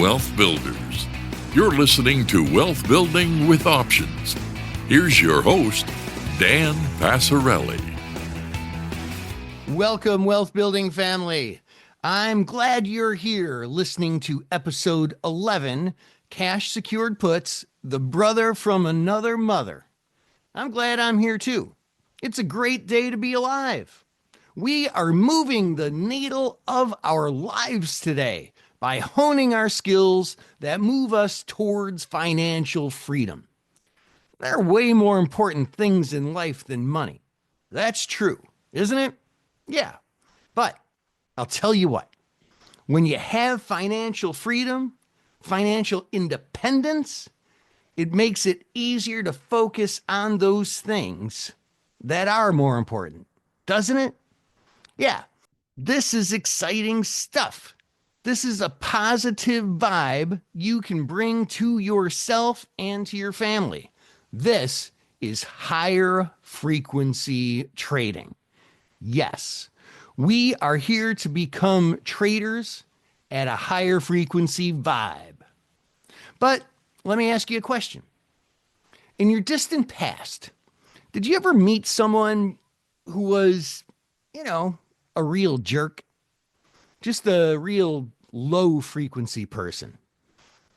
wealth builders. You're listening to Wealth Building with Options. Here's your host, Dan Passarelli. Welcome, Wealth Building family. I'm glad you're here listening to episode 11, Cash Secured Puts, the brother from another mother. I'm glad I'm here too. It's a great day to be alive. We are moving the needle of our lives today by honing our skills that move us towards financial freedom. There are way more important things in life than money. That's true, isn't it? Yeah, but I'll tell you what, when you have financial freedom, financial independence, it makes it easier to focus on those things that are more important, doesn't it? Yeah, this is exciting stuff. This is a positive vibe you can bring to yourself and to your family. This is higher frequency trading. Yes, we are here to become traders at a higher frequency vibe. But let me ask you a question. In your distant past, did you ever meet someone who was, a real jerk? Just a real low frequency person.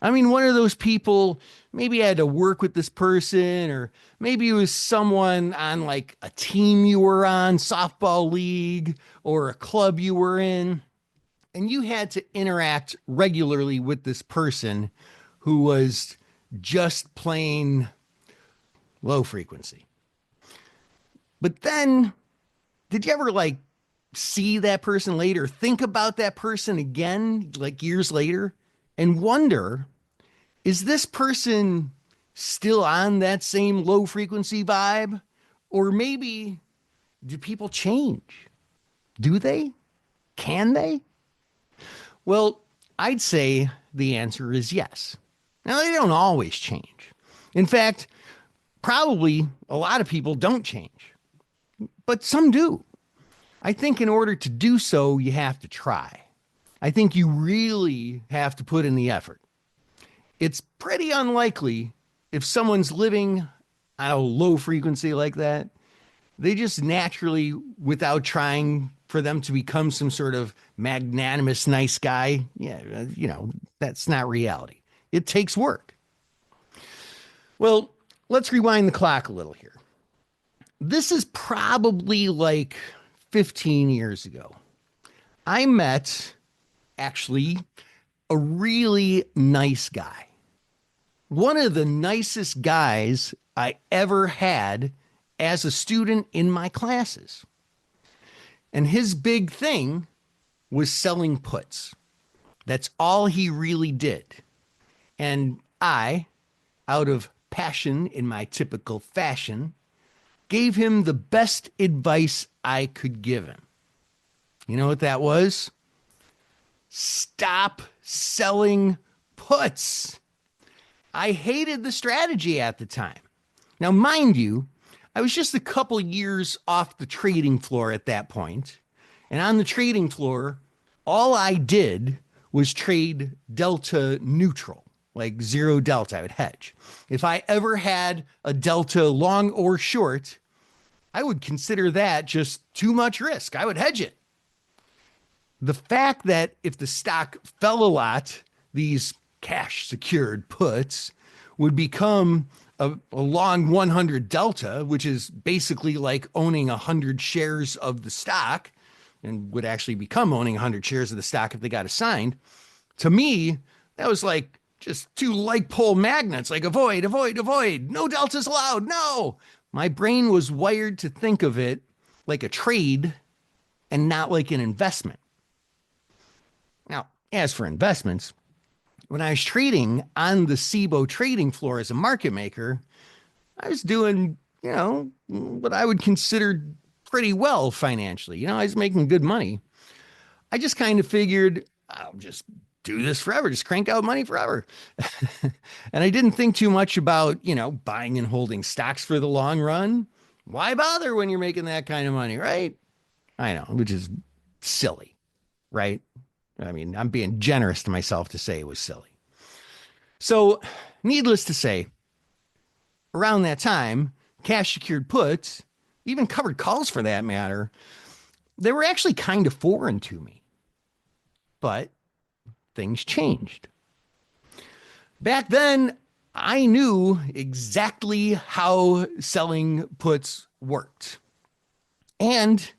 I mean, one of those people, maybe you had to work with this person, or maybe it was someone on like a team you were on, softball league, or a club you were in, and you had to interact regularly with this person who was just plain low frequency. But then, did you ever see that person later, think about that person again, like years later, and wonder, is this person still on that same low frequency vibe? Or maybe do people change? Do they? Can they? Well, I'd say the answer is yes. Now, they don't always change. In fact, probably a lot of people don't change, but some do. I think in order to do so, you have to try. I think you really have to put in the effort. It's pretty unlikely if someone's living at a low frequency like that, they just naturally, without trying for them to become some sort of magnanimous, nice guy, that's not reality. It takes work. Well, let's rewind the clock a little here. This is probably like 15 years ago. I met, actually, a really nice guy. One of the nicest guys I ever had as a student in my classes. And his big thing was selling puts. That's all he really did. And I, out of passion in my typical fashion, gave him the best advice I could give him. You know what that was? Stop selling puts. I hated the strategy at the time. Now, mind you, I was just a couple years off the trading floor at that point. And on the trading floor, all I did was trade delta neutral, like zero delta. I would hedge. If I ever had a delta long or short, I would consider that just too much risk. I would hedge it. The fact that if the stock fell a lot, these cash secured puts would become a long 100 delta, which is basically like owning 100 shares of the stock, and would actually become owning 100 shares of the stock if they got assigned. To me, that was like just two like pole magnets, like avoid, avoid, avoid. No deltas allowed. No. My brain was wired to think of it like a trade and not like an investment. Now, as for investments, when I was trading on the SIBO trading floor as a market maker, I was doing, what I would consider pretty well financially. I was making good money. I just kind of figured I'll just do this forever, just crank out money forever. And I didn't think too much about, buying and holding stocks for the long run. Why bother when you're making that kind of money, right? I know, which is silly, right? I mean, I'm being generous to myself to say it was silly. So, needless to say, around that time, cash secured puts, even covered calls for that matter, they were actually kind of foreign to me. But things changed. Back then, I knew exactly how selling puts worked. And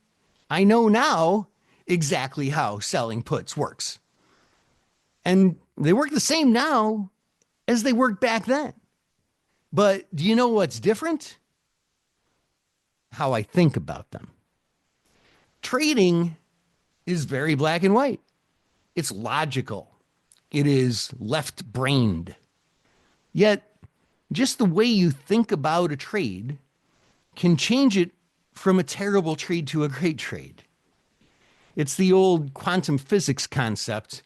I know now exactly how selling puts works. And they work the same now as they worked back then. But do you know what's different? How I think about them. Trading is very black and white. It's logical. It is left-brained. Yet, just the way you think about a trade can change it from a terrible trade to a great trade. It's the old quantum physics concept.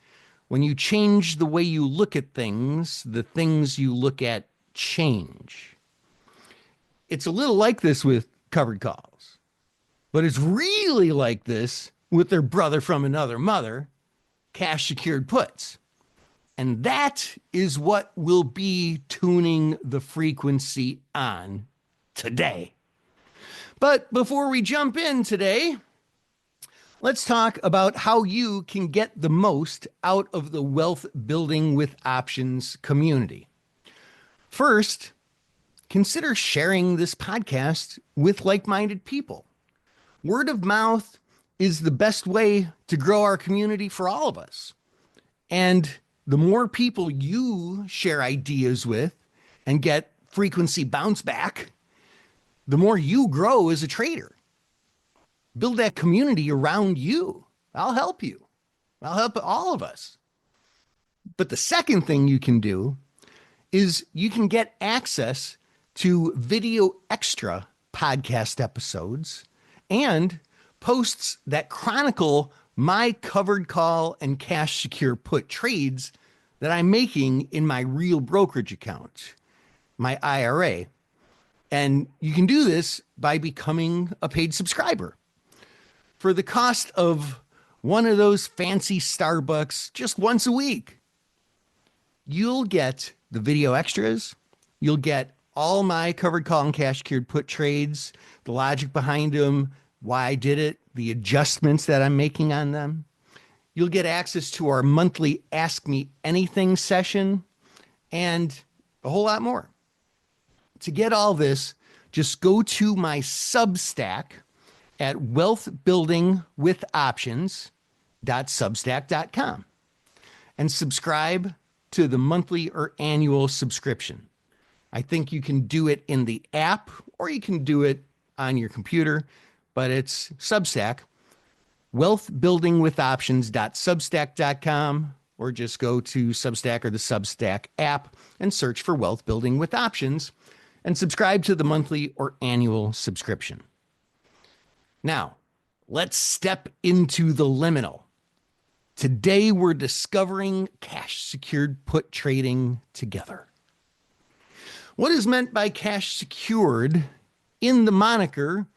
When you change the way you look at things, the things you look at change. It's a little like this with covered calls, but it's really like this with their brother from another mother, cash secured puts. And that is what we'll be tuning the frequency on today. But before we jump in today, let's talk about how you can get the most out of the Wealth Building with Options community. First, consider sharing this podcast with like-minded people. Word of mouth is the best way to grow our community for all of us. And the more people you share ideas with and get frequency bounce back, the more you grow as a trader. Build that community around you. I'll help you. I'll help all of us. But the second thing you can do is you can get access to video extra podcast episodes and posts that chronicle my covered call and cash secure put trades that I'm making in my real brokerage account, my IRA. And you can do this by becoming a paid subscriber. For the cost of one of those fancy Starbucks just once a week, you'll get the video extras. You'll get all my covered call and cash secured put trades, the logic behind them, why I did it, the adjustments that I'm making on them. You'll get access to our monthly Ask Me Anything session and a whole lot more. To get all this, just go to my Substack at wealthbuildingwithoptions.substack.com and subscribe to the monthly or annual subscription. I think you can do it in the app or you can do it on your computer, but it's Substack, wealthbuildingwithoptions.substack.com, or just go to Substack or the Substack app and search for Wealth Building with Options and subscribe to the monthly or annual subscription. Now, let's step into the liminal. Today, we're discovering cash secured put trading together. What is meant by cash secured in the moniker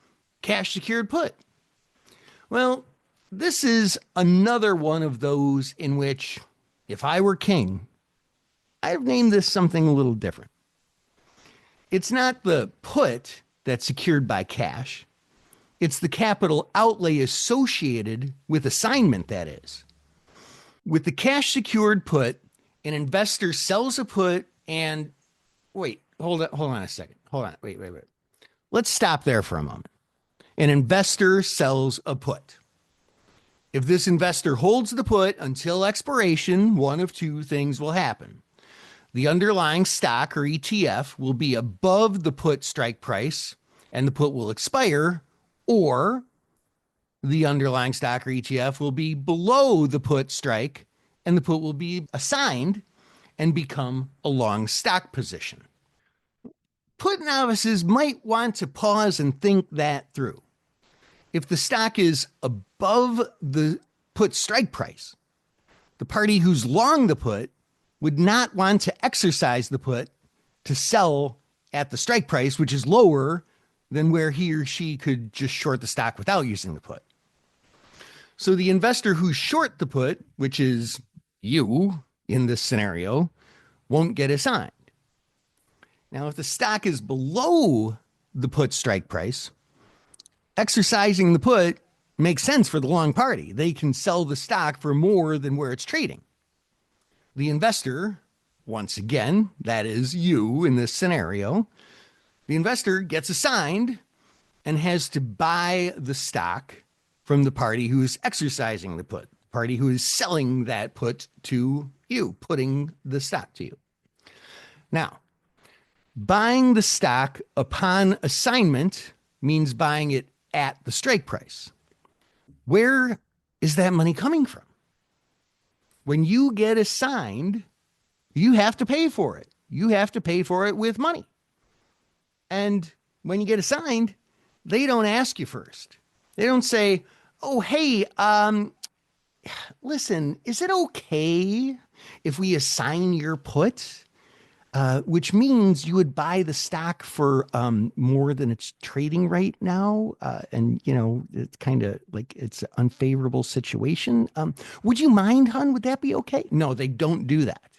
cash secured put? Well, this is another one of those in which, if I were king, I've named this something a little different. It's not the put that's secured by cash. It's the capital outlay associated with assignment, that is. With the cash secured put, an investor sells a put and wait, hold on a second. Hold on. Wait. Let's stop there for a moment. An investor sells a put. If this investor holds the put until expiration, one of two things will happen. The underlying stock or ETF will be above the put strike price and the put will expire, or the underlying stock or ETF will be below the put strike and the put will be assigned and become a long stock position. Put novices might want to pause and think that through. If the stock is above the put strike price, the party who's long the put would not want to exercise the put to sell at the strike price, which is lower than where he or she could just short the stock without using the put. So the investor who's short the put, which is you in this scenario, won't get assigned. Now, if the stock is below the put strike price, exercising the put makes sense for the long party. They can sell the stock for more than where it's trading. The investor, once again, that is you in this scenario, the investor gets assigned and has to buy the stock from the party who is exercising the put, party who is selling that put to you, putting the stock to you. Now, buying the stock upon assignment means buying it at the strike price. Where is that money coming from? When you get assigned, you have to pay for it. You have to pay for it with money. And when you get assigned, they don't ask you first. They don't say, oh, hey, listen, is it okay if we assign your put? Which means you would buy the stock for more than it's trading right now. And, you know, it's kind of like it's an unfavorable situation. Would you mind, hon? Would that be okay? No, they don't do that.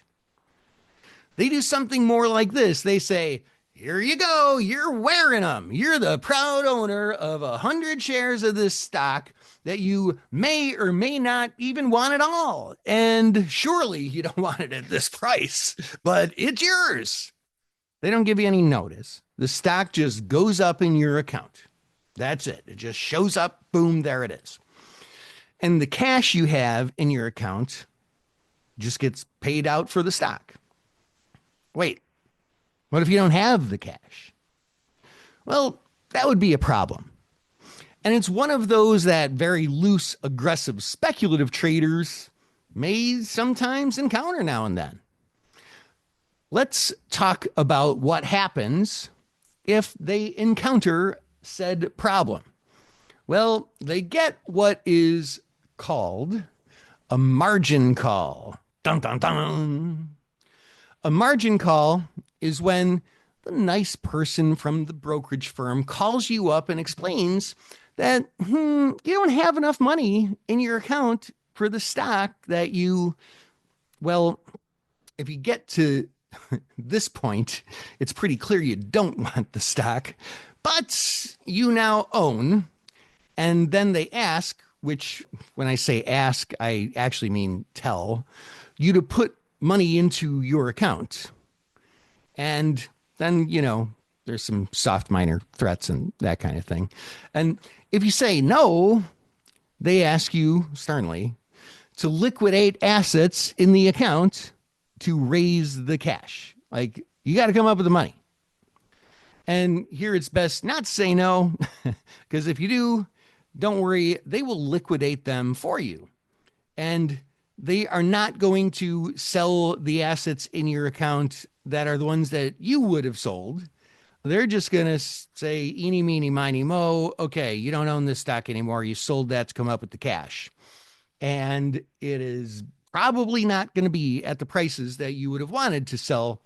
They do something more like this. They say, here you go. You're wearing them. You're the proud owner of 100 shares of this stock that you may or may not even want at all. And surely you don't want it at this price, but it's yours. They don't give you any notice. The stock just goes up in your account. That's it. It just shows up. Boom, there it is. And the cash you have in your account just gets paid out for the stock. Wait, what if you don't have the cash? Well, that would be a problem. And it's one of those that very loose, aggressive, speculative traders may sometimes encounter now and then. Let's talk about what happens if they encounter said problem. Well, they get what is called a margin call. Dun, dun, dun. A margin call is when the nice person from the brokerage firm calls you up and explains that you don't have enough money in your account for the stock that you, well, if you get to this point, it's pretty clear you don't want the stock, but you now own. And then they ask, which when I say ask, I actually mean tell you to put money into your account. And then, you know, there's some soft minor threats and that kind of thing. And if you say no, they ask you sternly to liquidate assets in the account to raise the cash. Like, you got to come up with the money. And here it's best not to say no, because if you do, don't worry, they will liquidate them for you. And they are not going to sell the assets in your account that are the ones that you would have sold. They're just going to say, eeny, meeny, miny, mo. Okay, you don't own this stock anymore. You sold that to come up with the cash. And it is probably not going to be at the prices that you would have wanted to sell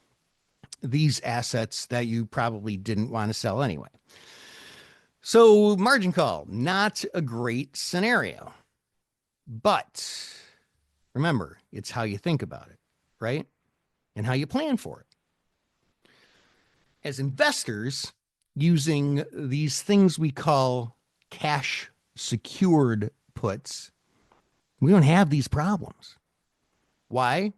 these assets that you probably didn't want to sell anyway. So margin call, not a great scenario. But remember, it's how you think about it, right? And how you plan for it. As investors, using these things we call cash secured puts, we don't have these problems. Why?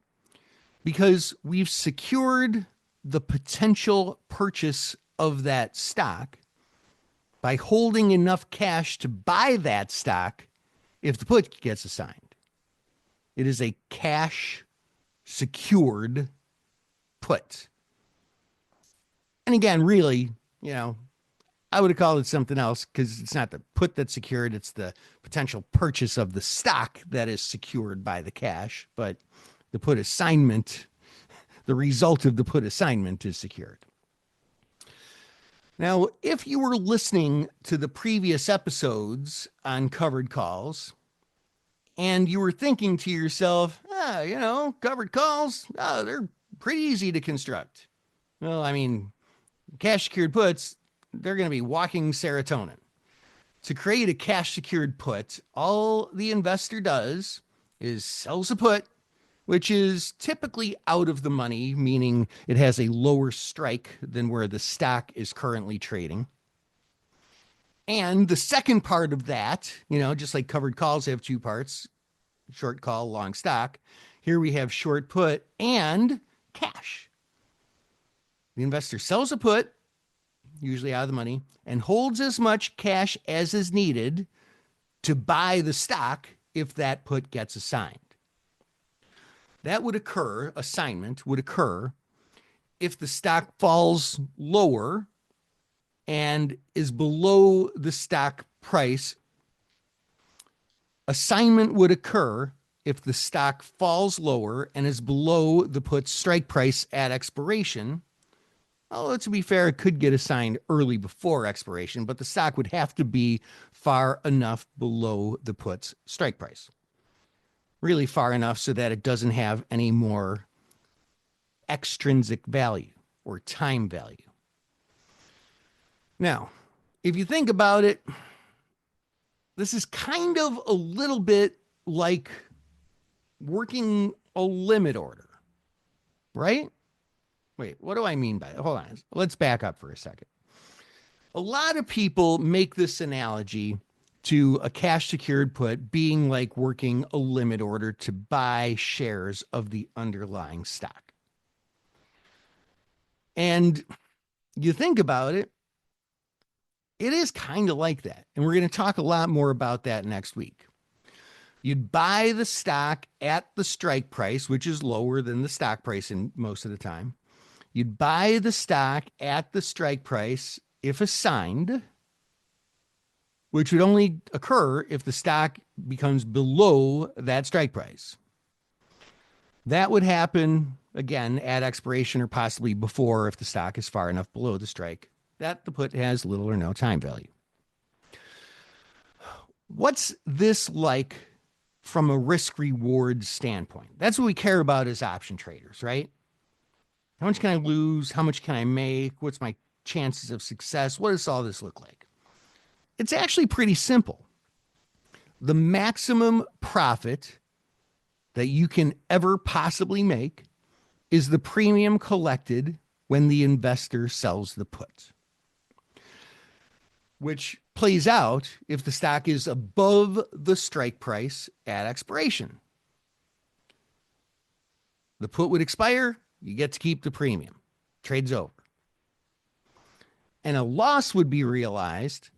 Because we've secured the potential purchase of that stock by holding enough cash to buy that stock if the put gets assigned. It is a cash secured put. And again, really, you know, I would have called it something else because it's not the put that's secured. It's the potential purchase of the stock that is secured by the cash. But the put assignment, the result of the put assignment is secured. Now, if you were listening to the previous episodes on covered calls and you were thinking to yourself, you know, covered calls, they're pretty easy to construct. Well, I mean, cash secured puts, they're going to be walking serotonin. To create a cash secured put, all the investor does is sells a put which is typically out of the money, meaning it has a lower strike than where the stock is currently trading. And the second part of that, just like covered calls have two parts, short call, long stock. Here we have short put and cash. The investor sells a put, usually out of the money, and holds as much cash as is needed to buy the stock if that put gets assigned. That would occur, assignment would occur, if the stock falls lower and is below the stock price. Assignment would occur if the stock falls lower and is below the put's strike price at expiration. Although, to be fair, it could get assigned early before expiration, but the stock would have to be far enough below the put's strike price. Really far enough so that it doesn't have any more extrinsic value or time value. Now, if you think about it, this is kind of a little bit like working a limit order, right? Wait, what do I mean by that? Hold on. Let's back up for a second. A lot of people make this analogy to a cash secured put being like working a limit order to buy shares of the underlying stock. And you think about it, it is kind of like that. And we're going to talk a lot more about that next week. You'd buy the stock at the strike price, which is lower than the stock price in most of the time. You'd buy the stock at the strike price if assigned, which would only occur if the stock becomes below that strike price. That would happen, again, at expiration or possibly before if the stock is far enough below the strike that the put has little or no time value. What's this like from a risk-reward standpoint? That's what we care about as option traders, right? How much can I lose? How much can I make? What's my chances of success? What does all this look like? It's actually pretty simple. The maximum profit that you can ever possibly make is the premium collected when the investor sells the put, which plays out if the stock is above the strike price at expiration. The put would expire, you get to keep the premium. Trade's over. And a loss would be realized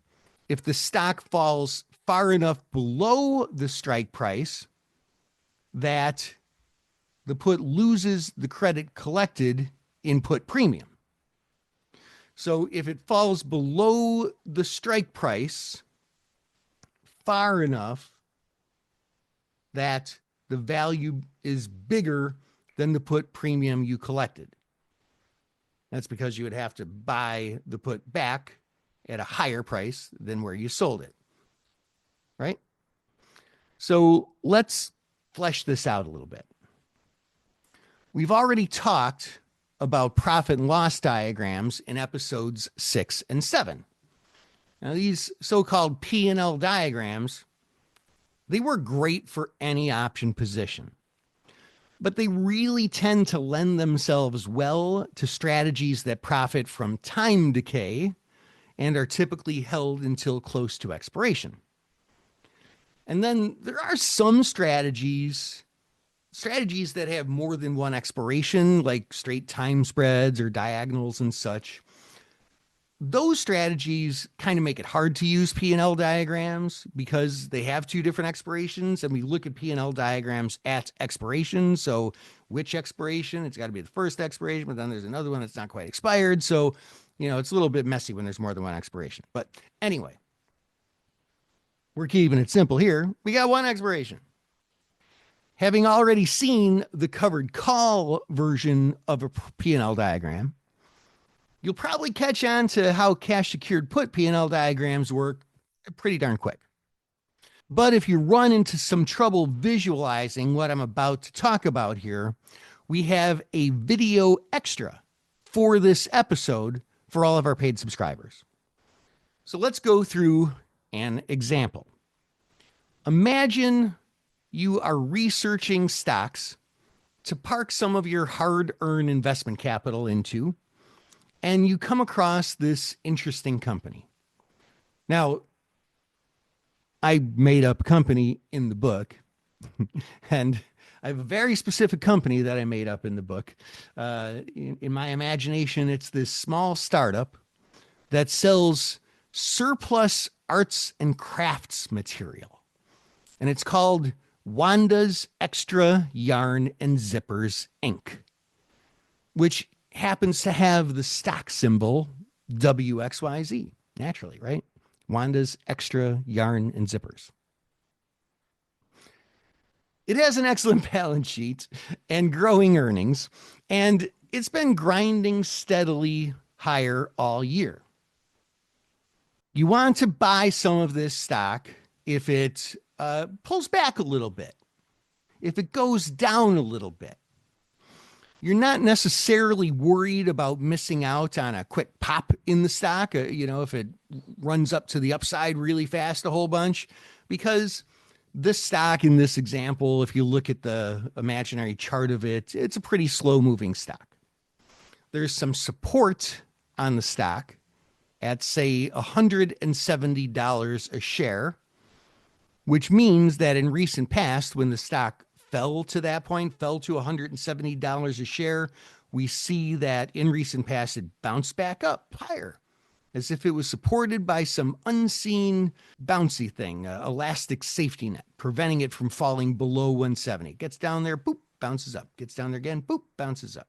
if the stock falls far enough below the strike price that the put loses the credit collected in put premium. So if it falls below the strike price far enough that the value is bigger than the put premium you collected, that's because you would have to buy the put back at a higher price than where you sold it, right? So let's flesh this out a little bit. We've already talked about profit and loss diagrams in episodes 6 and 7. Now, these so-called P&L diagrams, they work great for any option position, but they really tend to lend themselves well to strategies that profit from time decay and are typically held until close to expiration. And then there are some strategies that have more than one expiration, like straight time spreads or diagonals and such. Those strategies kind of make it hard to use P&L diagrams because they have two different expirations, and we look at P&L diagrams at expiration. So which expiration? It's got to be the first expiration, but then there's another one that's not quite expired. So, it's a little bit messy when there's more than one expiration. But anyway, we're keeping it simple here. We got one expiration. Having already seen the covered call version of a P&L diagram, you'll probably catch on to how cash secured put P&L diagrams work pretty darn quick. But if you run into some trouble visualizing what I'm about to talk about here, we have a video extra for this episode for all of our paid subscribers. So let's go through an example. Imagine you are researching stocks to park some of your hard-earned investment capital into, and you come across this interesting company. Now, I made up company in the book, and I have a very specific company that I made up in the book. In my imagination, it's this small startup that sells surplus arts and crafts material. And it's called Wanda's Extra Yarn and Zippers Inc., which happens to have the stock symbol WXYZ, naturally, right? Wanda's Extra Yarn and Zippers. It has an excellent balance sheet and growing earnings, and it's been grinding steadily higher all year. You want to buy some of this stock if it pulls back a little bit, if it goes down a little bit. You're not necessarily worried about missing out on a quick pop in the stock, if it runs up to the upside really fast a whole bunch, because this stock in this example, if you look at the imaginary chart of it, it's a pretty slow moving stock. There's some support on the stock at, say, $170 a share, which means that in recent past, when the stock fell to that point, fell to $170 a share, we see that in recent past, it bounced back up higher, as if it was supported by some unseen bouncy thing, elastic safety net, preventing it from falling below 170. Gets down there, boop, bounces up. Gets down there again, boop, bounces up.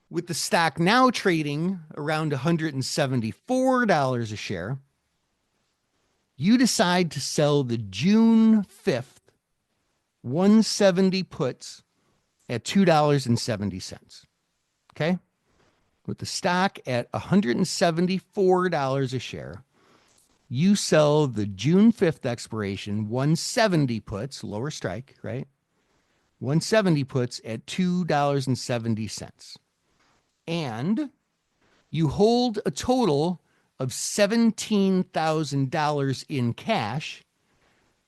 With the stock now trading around $174 a share, you decide to sell the June 5th 170 puts at $2.70. Okay? With the stock at $174 a share, you sell the June 5th expiration 170 puts, lower strike, right? 170 puts at $2.70. And you hold a total of $17,000 in cash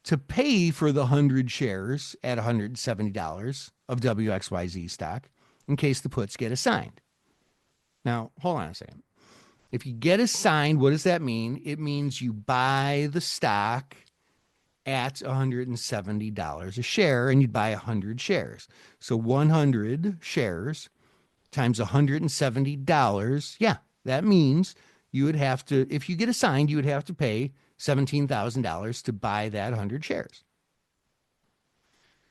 to pay for the 100 shares at $170 of WXYZ stock in case the puts get assigned. Now, hold on a second. If you get assigned, what does that mean? It means you buy the stock at $170 a share, and you'd buy 100 shares. So 100 shares times $170. Yeah, that means you would have to, if you get assigned, you would have to pay $17,000 to buy that 100 shares.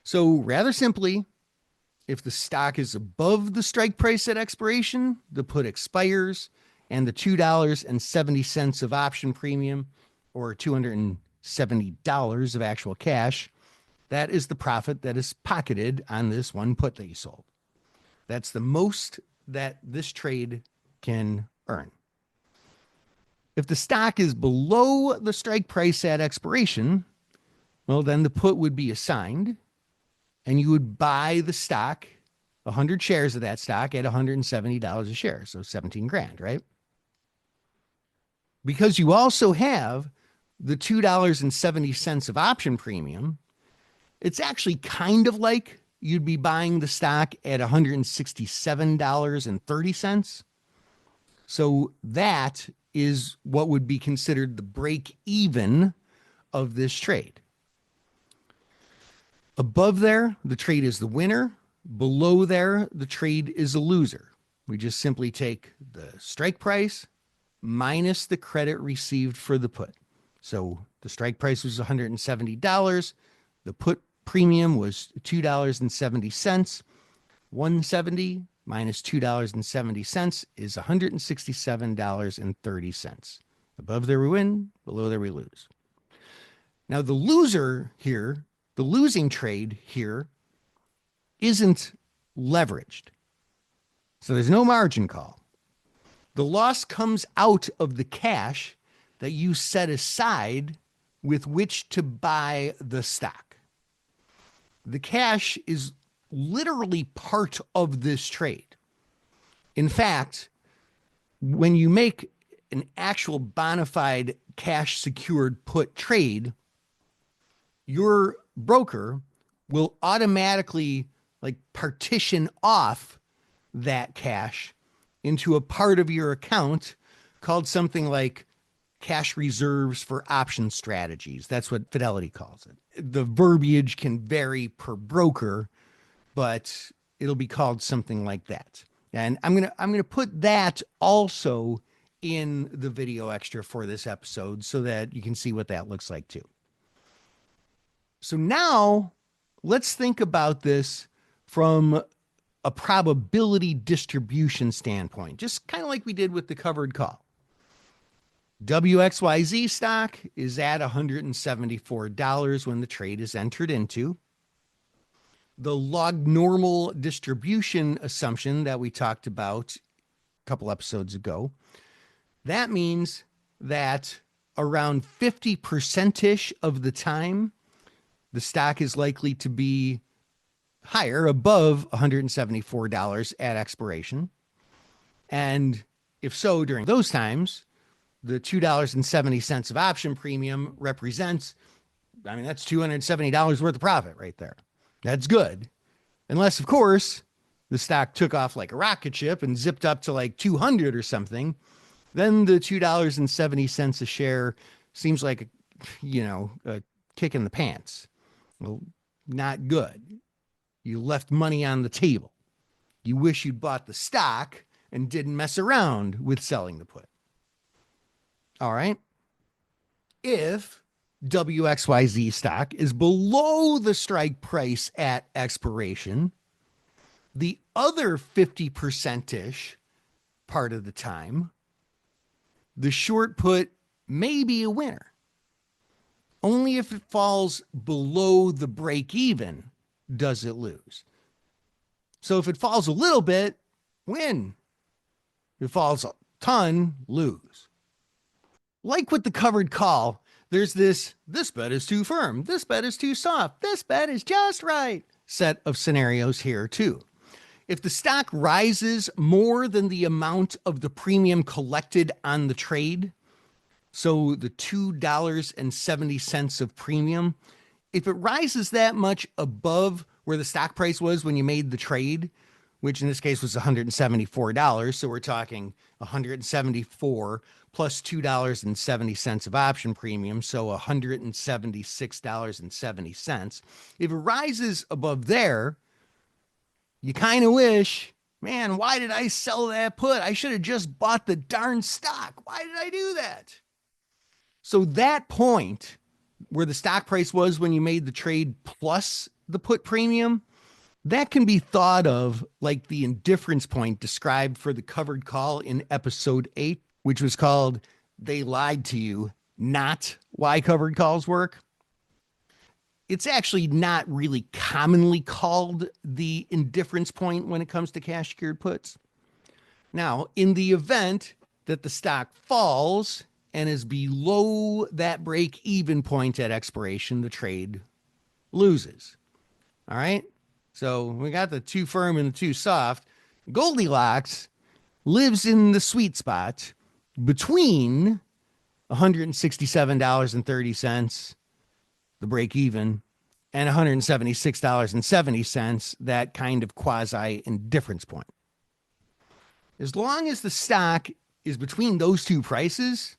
So rather simply, if the stock is above the strike price at expiration, the put expires, and the $2.70 of option premium, or $270 of actual cash, that is the profit that is pocketed on this one put that you sold. That's the most that this trade can earn. If the stock is below the strike price at expiration, well, then the put would be assigned, and you would buy the stock, 100 shares of that stock, at $170 a share, so 17 grand, right? Because you also have the $2.70 of option premium, it's actually kind of like you'd be buying the stock at $167.30. So that is what would be considered the break even of this trade. Above there, the trade is the winner. Below there, the trade is a loser. We just simply take the strike price minus the credit received for the put. So the strike price was $170. The put premium was $2.70. 170 minus $2.70 is $167.30. Above there we win, below there we lose. Now the loser here, the losing trade here, isn't leveraged. So there's no margin call. The loss comes out of the cash that you set aside with which to buy the stock. The cash is literally part of this trade. In fact, when you make an actual bona fide cash secured put trade, your broker will automatically like partition off that cash into a part of your account called something like cash reserves for option strategies. That's what Fidelity calls it. The verbiage can vary per broker, but it'll be called something like that. And I'm gonna put that also in the video extra for this episode so that you can see what that looks like too. So now let's think about this from a probability distribution standpoint, just kind of like we did with the covered call. WXYZ stock is at $174 when the trade is entered into. The log normal distribution assumption that we talked about a couple episodes ago, that means that around 50%-ish of the time, the stock is likely to be higher, above $174 at expiration. And if so, during those times, the $2.70 of option premium represents, that's $270 worth of profit right there. That's good. Unless, of course, the stock took off like a rocket ship and zipped up to like 200 or something, then the $2.70 a share seems like, a kick in the pants. Well, not good. You left money on the table. You wish you'd bought the stock and didn't mess around with selling the put. All right. If WXYZ stock is below the strike price at expiration, the other 50%-ish part of the time, the short put may be a winner. Only if it falls below the break even does it lose. So if it falls a little bit, win. If it falls a ton, lose. Like with the covered call, there's this bet is too firm, this bet is too soft, this bet is just right set of scenarios here too. If the stock rises more than the amount of the premium collected on the trade, so the $2.70 of premium, if it rises that much above where the stock price was when you made the trade, which in this case was $174, so we're talking 174 plus $2.70 of option premium, so $176.70. If it rises above there, you kind of wish, man, why did I sell that put? I should have just bought the darn stock. Why did I do that? So that point where the stock price was when you made the trade plus the put premium, that can be thought of like the indifference point described for the covered call in episode 8, which was called They Lied to You, Not Why Covered Calls Work. It's actually not really commonly called the indifference point when it comes to cash secured puts. Now, in the event that the stock falls and is below that break even point at expiration, the trade loses. All right. So we got the too firm and the too soft. Goldilocks lives in the sweet spot between $167.30, the break even, and $176.70, that kind of quasi indifference point. As long as the stock is between those two prices,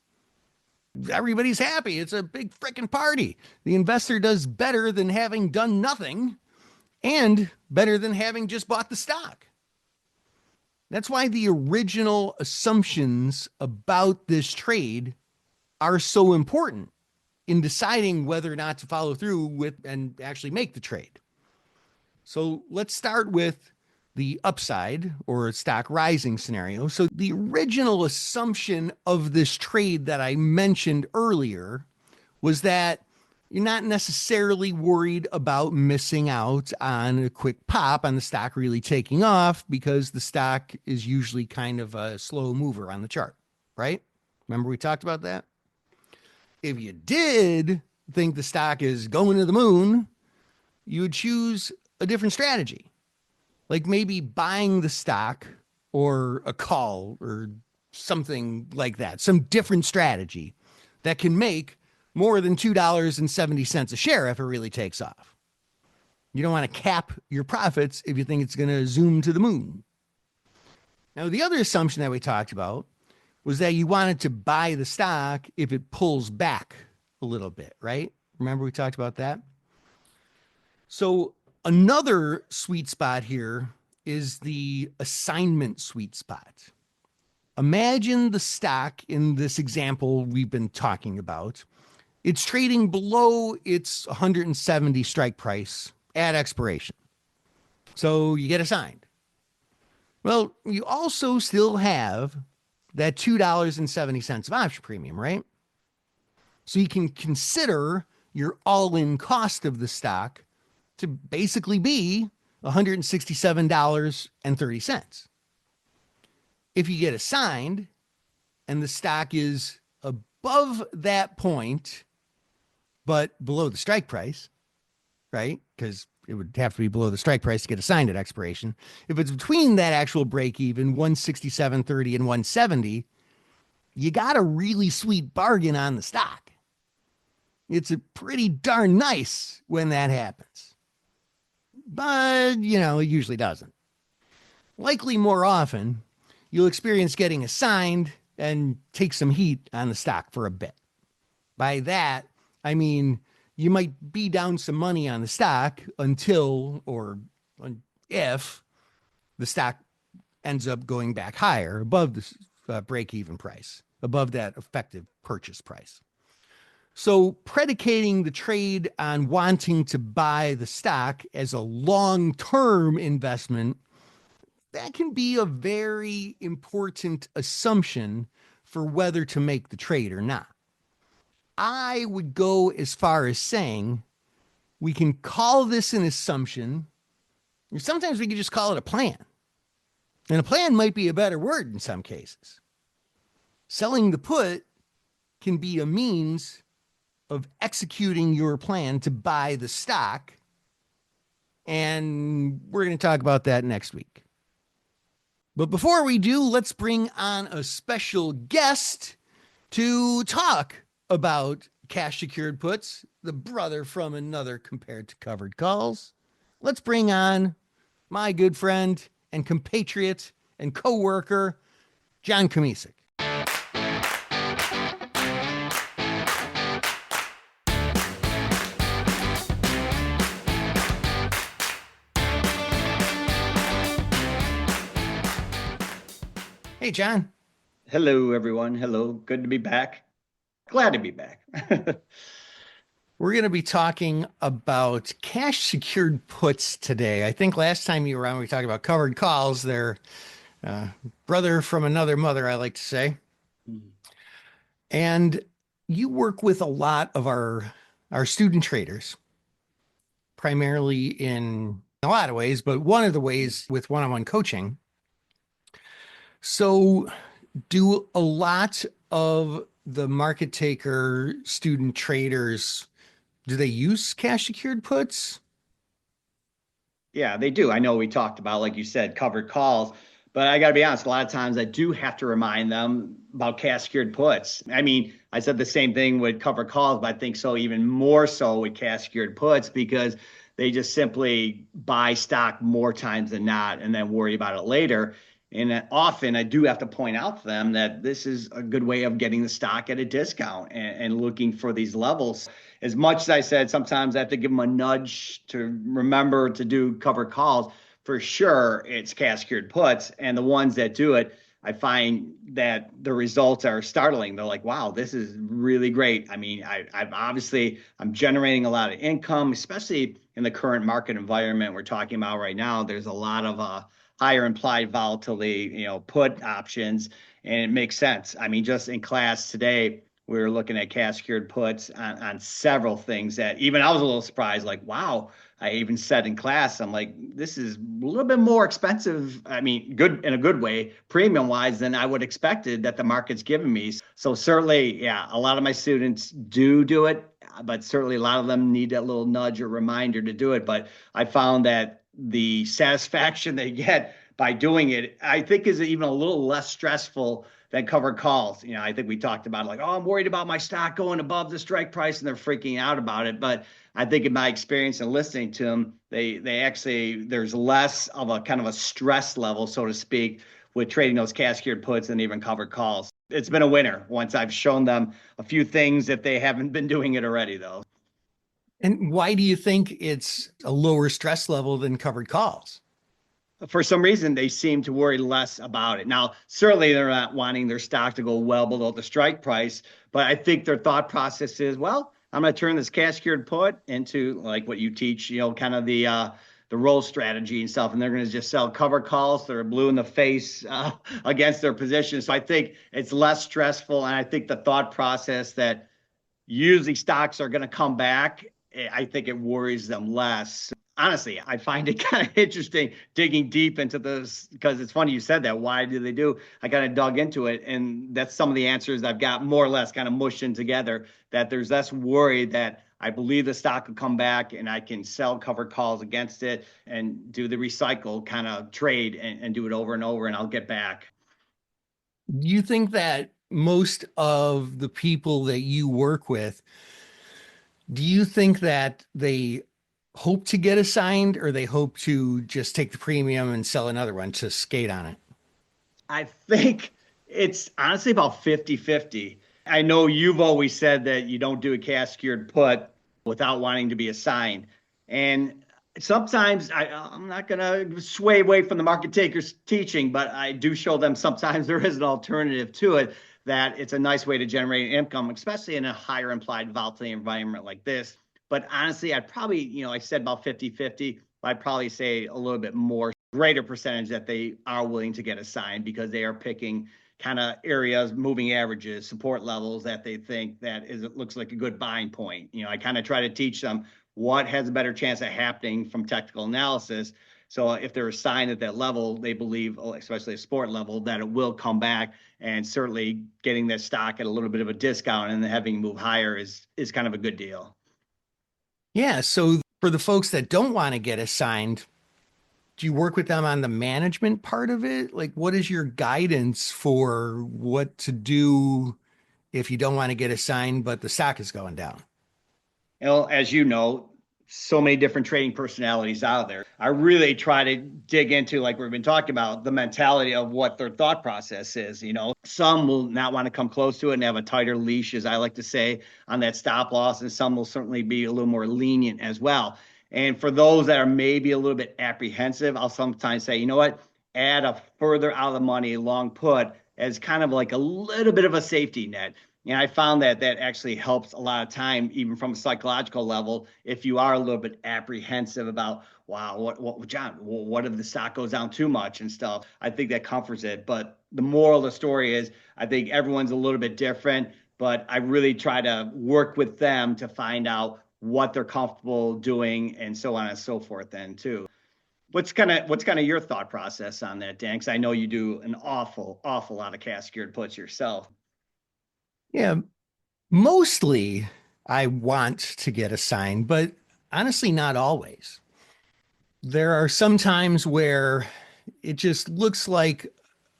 everybody's happy. It's a big freaking party. The investor does better than having done nothing and better than having just bought the stock. That's why the original assumptions about this trade are so important in deciding whether or not to follow through with and actually make the trade. So let's start with the upside or stock rising scenario. So the original assumption of this trade that I mentioned earlier was that you're not necessarily worried about missing out on a quick pop on the stock really taking off because the stock is usually kind of a slow mover on the chart, right? Remember we talked about that? If you did think the stock is going to the moon, you would choose a different strategy, like maybe buying the stock or a call or something like that, some different strategy that can make more than $2.70 a share if it really takes off. You don't want to cap your profits if you think it's going to zoom to the moon. Now, the other assumption that we talked about was that you wanted to buy the stock if it pulls back a little bit, right? Remember we talked about that? So another sweet spot here is the assignment sweet spot. Imagine the stock in this example we've been talking about. It's trading below its 170 strike price at expiration. So you get assigned. Well, you also still have that $2.70 of option premium, right? So you can consider your all-in cost of the stock to basically be $167.30. If you get assigned and the stock is above that point, but below the strike price, right? Because it would have to be below the strike price to get assigned at expiration. If it's between that actual break even, 167.30 and 170, you got a really sweet bargain on the stock. It's a pretty darn nice when that happens. But, it usually doesn't. Likely more often, you'll experience getting assigned and take some heat on the stock for a bit. By that, I mean, you might be down some money on the stock until or if the stock ends up going back higher above the break-even price, above that effective purchase price. So predicating the trade on wanting to buy the stock as a long-term investment, that can be a very important assumption for whether to make the trade or not. I would go as far as saying we can call this an assumption, or sometimes we can just call it a plan. And a plan might be a better word in some cases. Selling the put can be a means of executing your plan to buy the stock. And we're going to talk about that next week. But before we do, let's bring on a special guest to talk about cash secured puts, the brother from another compared to covered calls. Let's bring on my good friend and compatriot and co-worker, John Komisik. Hey, John. Hello, everyone. Hello. Good to be back. Glad to be back. We're going to be talking about cash secured puts today. I think last time you were on, we talked about covered calls. They're brother from another mother, I like to say. Mm-hmm. And you work with a lot of our student traders, primarily in a lot of ways, but one of the ways with one-on-one coaching. So do a lot of the market taker student traders, do they use cash secured puts? Yeah, they do. I know we talked about, like you said, covered calls, but I got to be honest, a lot of times I do have to remind them about cash secured puts. I mean, I said the same thing with covered calls, but I think so even more so with cash secured puts because they just simply buy stock more times than not and then worry about it later. And often I do have to point out to them that this is a good way of getting the stock at a discount and looking for these levels. As much as I said, sometimes I have to give them a nudge to remember to do covered calls. For sure, it's cash secured puts. And the ones that do it, I find that the results are startling. They're like, wow, this is really great. I mean, I'm generating a lot of income, especially in the current market environment we're talking about right now. There's a lot of higher implied volatility, put options, and it makes sense. I mean, just in class today, we were looking at cash secured puts on several things that even I was a little surprised, like, wow, I even said in class, I'm like, this is a little bit more expensive. I mean, good in a good way, premium wise than I would expected that the market's given me. So certainly, yeah, a lot of my students do it, but certainly a lot of them need that little nudge or reminder to do it. But I found that the satisfaction they get by doing it, I think is even a little less stressful than covered calls. I think we talked about like, oh, I'm worried about my stock going above the strike price, and they're freaking out about it. But I think in my experience and listening to them, they actually, there's less of a kind of a stress level, so to speak, with trading those cash secured puts than even covered calls. It's been a winner once I've shown them a few things if they haven't been doing it already, though. And why do you think it's a lower stress level than covered calls? For some reason, they seem to worry less about it. Now, certainly they're not wanting their stock to go well below the strike price, but I think their thought process is, well, I'm going to turn this cash secured put into like what you teach, kind of the roll strategy and stuff, and they're going to just sell cover calls that are blue in the face against their position. So I think it's less stressful, and I think the thought process that usually stocks are going to come back, I think it worries them less. Honestly, I find it kind of interesting digging deep into this, because it's funny you said that. Why do they do? I kind of dug into it, and that's some of the answers I've got more or less kind of mushed in together, that there's less worry that I believe the stock will come back and I can sell covered calls against it and do the recycle kind of trade and do it over and over, and I'll get back. Do you think that most of the people that you work with, do you think that they hope to get assigned, or they hope to just take the premium and sell another one to skate on it? I think it's honestly about 50-50. I know you've always said that you don't do a cash secured put without wanting to be assigned. And sometimes I'm not going to sway away from the market taker's teaching, but I do show them sometimes there is an alternative to it, that it's a nice way to generate income, especially in a higher implied volatility environment like this. But honestly, I'd probably, I said about 50-50, I'd probably say a little bit more, greater percentage that they are willing to get assigned, because they are picking kind of areas, moving averages, support levels that they think that it looks like a good buying point. I kind of try to teach them what has a better chance of happening from technical analysis. So if they're assigned at that level, they believe, especially a sport level, that it will come back, and certainly getting that stock at a little bit of a discount and having move higher is kind of a good deal. Yeah. So for the folks that don't want to get assigned, do you work with them on the management part of it? Like, what is your guidance for what to do if you don't want to get assigned, but the stock is going down? As you know, so many different trading personalities out there. I really try to dig into, like we've been talking about, the mentality of what their thought process is. Some will not want to come close to it and have a tighter leash, as I like to say, on that stop loss, and some will certainly be a little more lenient as well. And for those that are maybe a little bit apprehensive, I'll sometimes say, you know what, add a further out of the money long put as kind of like a little bit of a safety net. And I found that actually helps a lot of time, even from a psychological level, if you are a little bit apprehensive about, wow, what John, what if the stock goes down too much and stuff? I think that comforts it. But the moral of the story is, I think everyone's a little bit different, but I really try to work with them to find out what they're comfortable doing, and so on and so forth then too. What's kind of your thought process on that, Dan? Because I know you do an awful lot of cash secured puts yourself. Yeah, mostly I want to get assigned, but honestly, not always. There are some times where it just looks like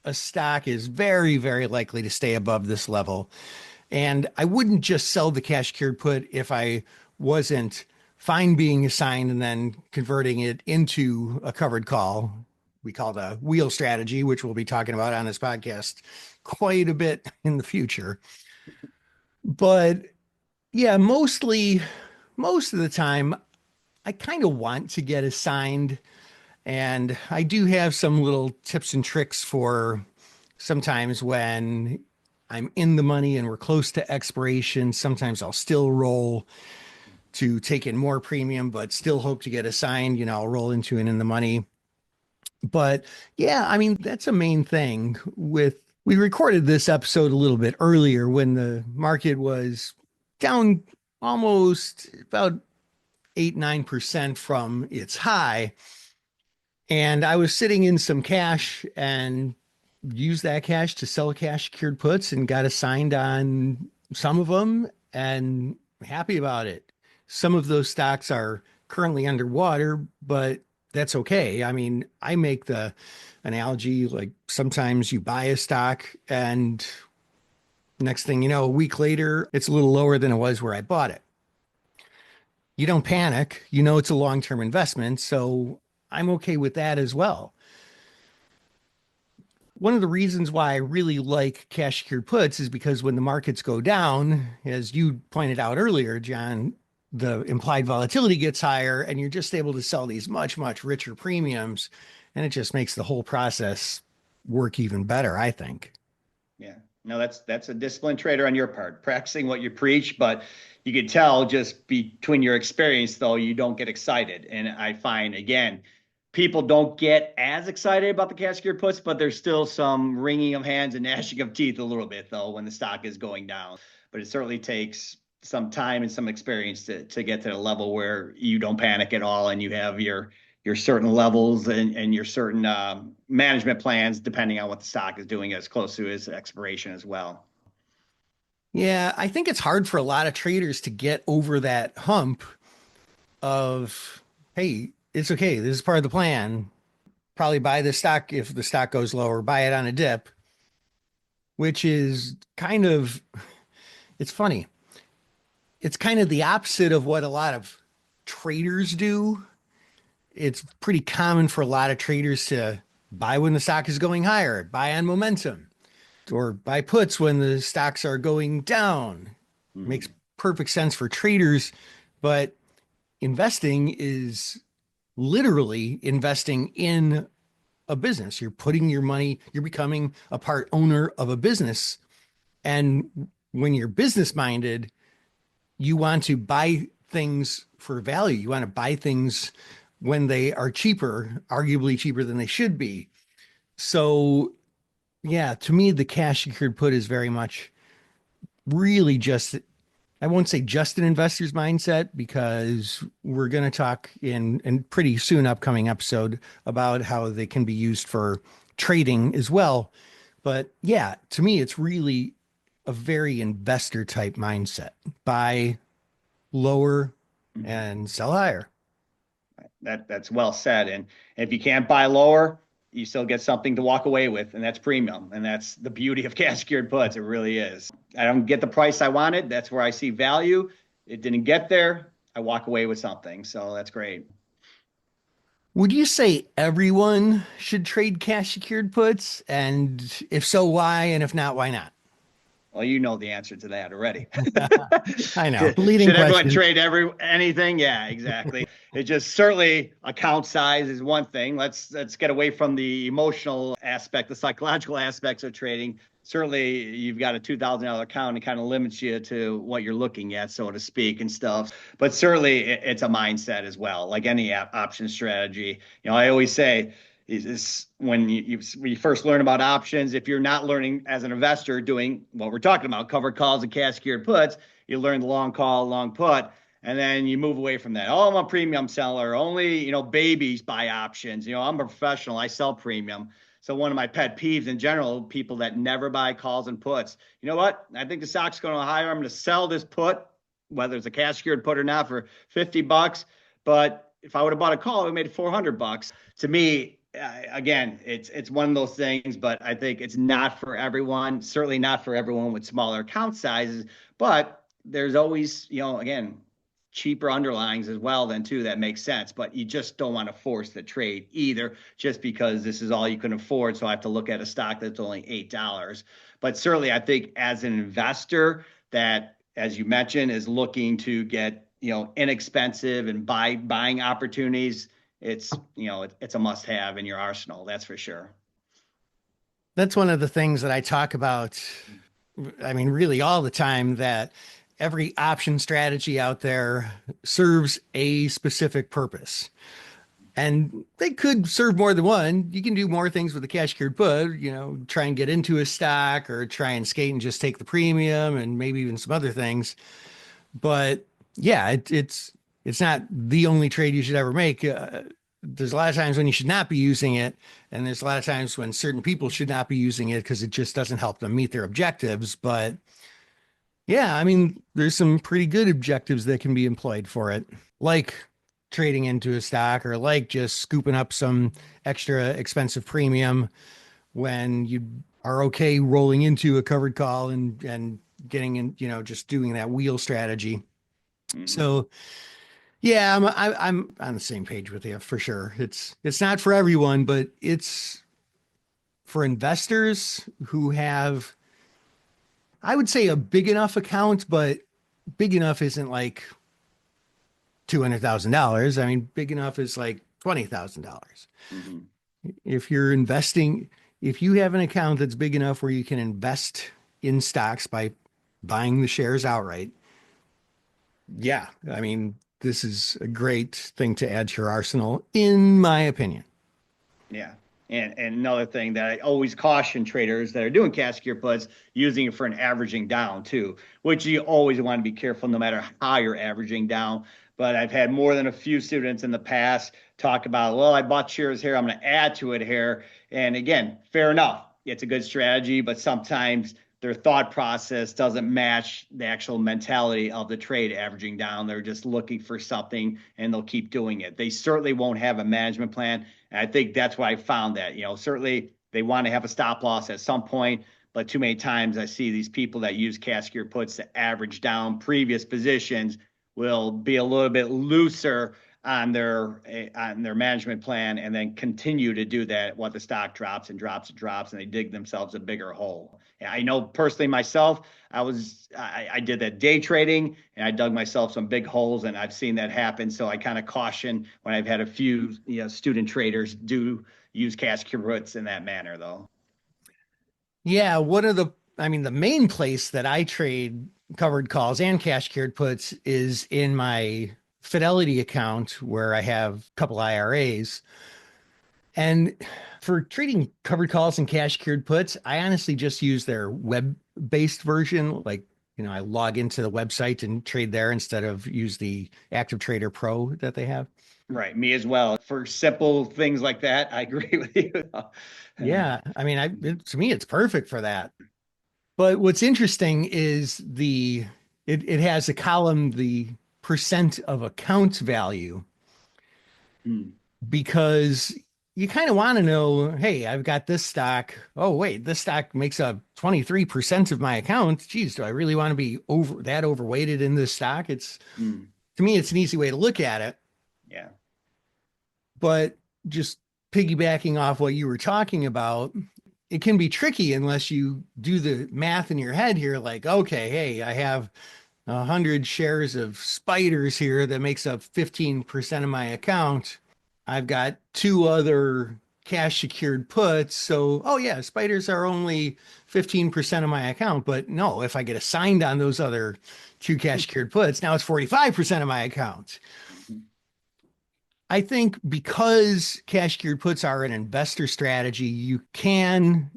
a stock is very, very likely to stay above this level. And I wouldn't just sell the cash secured put if I wasn't fine being assigned and then converting it into a covered call. We call the wheel strategy, which we'll be talking about on this podcast quite a bit in the future. But yeah, most of the time, I kind of want to get assigned. And I do have some little tips and tricks for sometimes when I'm in the money and we're close to expiration. Sometimes I'll still roll to take in more premium, but still hope to get assigned. I'll roll into it in the money. But yeah, I mean, that's a main thing we recorded this episode a little bit earlier when the market was down almost about 8-9% from its high. And I was sitting in some cash and used that cash to sell cash secured puts and got assigned on some of them, and happy about it. Some of those stocks are currently underwater, but that's okay. I mean, I make the analogy like sometimes you buy a stock and next thing you know, a week later, it's a little lower than it was where I bought it. You don't panic. You know it's a long-term investment, so I'm okay with that as well. One of the reasons why I really like cash secured puts is because when the markets go down, as you pointed out earlier, John, the implied volatility gets higher and you're just able to sell these much, much richer premiums. And it just makes the whole process work even better, I think. Yeah. No, that's a disciplined trader on your part, practicing what you preach, but you can tell just between your experience, though, you don't get excited. And I find, again, people don't get as excited about the cash secured puts, but there's still some wringing of hands and gnashing of teeth a little bit, though, when the stock is going down. But it certainly takes some time and some experience to get to the level where you don't panic at all and you have your certain levels and your certain management plans, depending on what the stock is doing as close to its expiration as well. Yeah, I think it's hard for a lot of traders to get over that hump of, hey, it's okay. This is part of the plan. Probably buy the stock if the stock goes lower, buy it on a dip, which is kind of, it's funny. It's kind of the opposite of what a lot of traders do. It's pretty common for a lot of traders to buy when the stock is going higher, buy on momentum, or buy puts when the stocks are going down. Makes perfect sense for traders, but investing is literally investing in a business. You're putting your money, you're becoming a part owner of a business. And when you're business minded, you want to buy things for value. You want to buy things when they are cheaper, arguably cheaper than they should be. So, yeah, to me, the cash secured put is very much really just, I won't say just an investor's mindset, because we're going to talk in pretty soon upcoming episode about how they can be used for trading as well. But yeah, to me, it's really a very investor type mindset. Buy lower and sell higher. That's well said. And if you can't buy lower, you still get something to walk away with, and that's premium. And that's the beauty of cash secured puts. It really is. I don't get the price I wanted. That's where I see value. It didn't get there. I walk away with something. So that's great. Would you say everyone should trade cash secured puts? And if so, why? And if not, why not? Well, you know the answer to that already. I know. Leading Should everyone question. trade anything? Yeah, exactly. It just certainly account size is one thing. Let's get away from the emotional aspect, the psychological aspects of trading. Certainly, you've got a $2,000 account, and it kind of limits you to what you're looking at, so to speak, and stuff. But certainly, it's a mindset as well, like any option strategy. You know, I always say, is when you first learn about options, if you're not learning as an investor doing what we're talking about, covered calls and cash secured puts, you learn the long call, long put, and then you move away from that. Oh, I'm a premium seller. Only, babies buy options. I'm a professional. I sell premium. So one of my pet peeves in general, people that never buy calls and puts. You know what? I think the stock's going higher. I'm going to sell this put, whether it's a cash secured put or not, for $50. But if I would have bought a call, I made $400. To me, again, it's one of those things, but I think it's not for everyone, certainly not for everyone with smaller account sizes, but there's always, again, cheaper underlyings as well then too, that makes sense, but you just don't want to force the trade either, just because this is all you can afford. So I have to look at a stock that's only $8. But certainly I think as an investor that, as you mentioned, is looking to get, inexpensive and buying opportunities, it's a must-have in your arsenal. That's for sure. That's one of the things that I talk about. I mean, really all the time, that every option strategy out there serves a specific purpose. And they could serve more than one. You can do more things with the cash secured put, try and get into a stock or try and skate and just take the premium and maybe even some other things. But yeah, it's not the only trade you should ever make. There's a lot of times when you should not be using it. And there's a lot of times when certain people should not be using it because it just doesn't help them meet their objectives. But yeah, I mean, there's some pretty good objectives that can be employed for it. Like trading into a stock or like just scooping up some extra expensive premium when you are okay rolling into a covered call and getting in, just doing that wheel strategy. Mhm. So yeah, I'm on the same page with you for sure. It's not for everyone, but it's for investors who have, I would say, a big enough account, but big enough isn't like $200,000. I mean, big enough is like $20,000. Mhm. If you're investing, if you have an account that's big enough where you can invest in stocks by buying the shares outright, yeah, I mean, this is a great thing to add to your arsenal, in my opinion. Yeah. And another thing that I always caution traders that are doing cash secure puts, using it for an averaging down too, which you always want to be careful no matter how you're averaging down. But I've had more than a few students in the past talk about, well, I bought shares here, I'm going to add to it here. And again, fair enough. It's a good strategy, but sometimes their thought process doesn't match the actual mentality of the trade averaging down. They're just looking for something and they'll keep doing it. They certainly won't have a management plan. And I think that's why I found that, certainly they want to have a stop loss at some point, but too many times I see these people that use cash secure puts to average down previous positions will be a little bit looser on their management plan and then continue to do that while the stock drops and drops and drops and they dig themselves a bigger hole. And I know personally myself, I did that day trading and I dug myself some big holes and I've seen that happen. So I kind of caution when I've had a few student traders do use cash secure puts in that manner though. Yeah, the main place that I trade covered calls and cash secured puts is in my Fidelity account where I have a couple IRAs. And for trading covered calls and cash secured puts, I honestly just use their web-based version. Like, I log into the website and trade there instead of use the Active Trader Pro that they have. Right, me as well. For simple things like that, I agree with you. Yeah, I mean, to me, it's perfect for that. But what's interesting is it has a column, the percent of account value, because you kind of want to know, hey, I've got this stock. Oh, wait, this stock makes up 23% of my account. Geez, do I really want to be overweighted in this stock? To me, it's an easy way to look at it. Yeah. But just piggybacking off what you were talking about, it can be tricky unless you do the math in your head here. Like, okay, hey, I have 100 shares of Spiders here that makes up 15% of my account. I've got 2 other cash secured puts. So, oh yeah, Spiders are only 15% of my account. But no, if I get assigned on those other 2 cash secured puts, now it's 45% of my account. I think because cash secured puts are an investor strategy, you can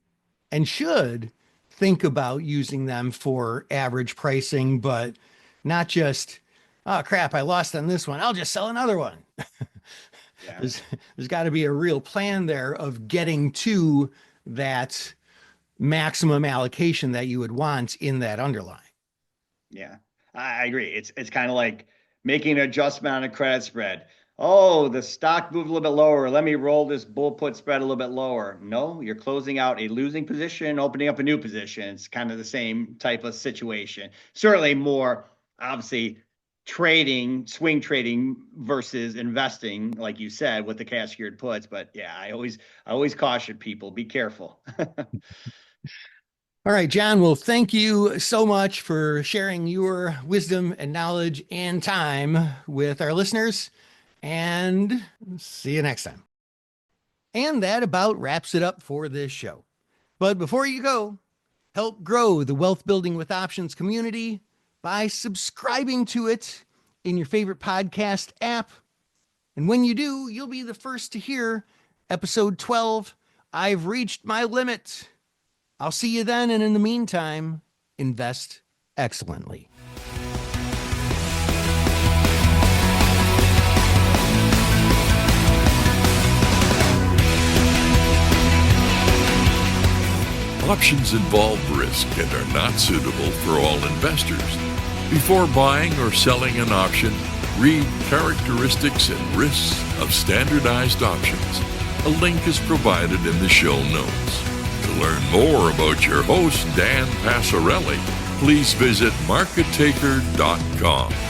and should think about using them for average pricing, but not just, oh crap, I lost on this one, I'll just sell another one. Yeah. There's got to be a real plan there of getting to that maximum allocation that you would want in that underlying. Yeah, I agree. It's kind of like making an adjustment on a credit spread. Oh, the stock moved a little bit lower. Let me roll this bull put spread a little bit lower. No, you're closing out a losing position, opening up a new position. It's kind of the same type of situation. Certainly more, obviously, swing trading versus investing, like you said, with the cash secured puts. But yeah, I always caution people, be careful. All right, John. Well, thank you so much for sharing your wisdom and knowledge and time with our listeners. And see you next time. And that about wraps it up for this show. But before you go, help grow the Wealth Building with Options community by subscribing to it in your favorite podcast app. And when you do, you'll be the first to hear episode 12, I've Reached My Limit. I'll see you then. And in the meantime, invest excellently. Options involve risk and are not suitable for all investors. Before buying or selling an option, Read characteristics and risks of standardized options. A link is provided in the show notes. To learn more about your host, Dan Passarelli, please visit markettaker.com.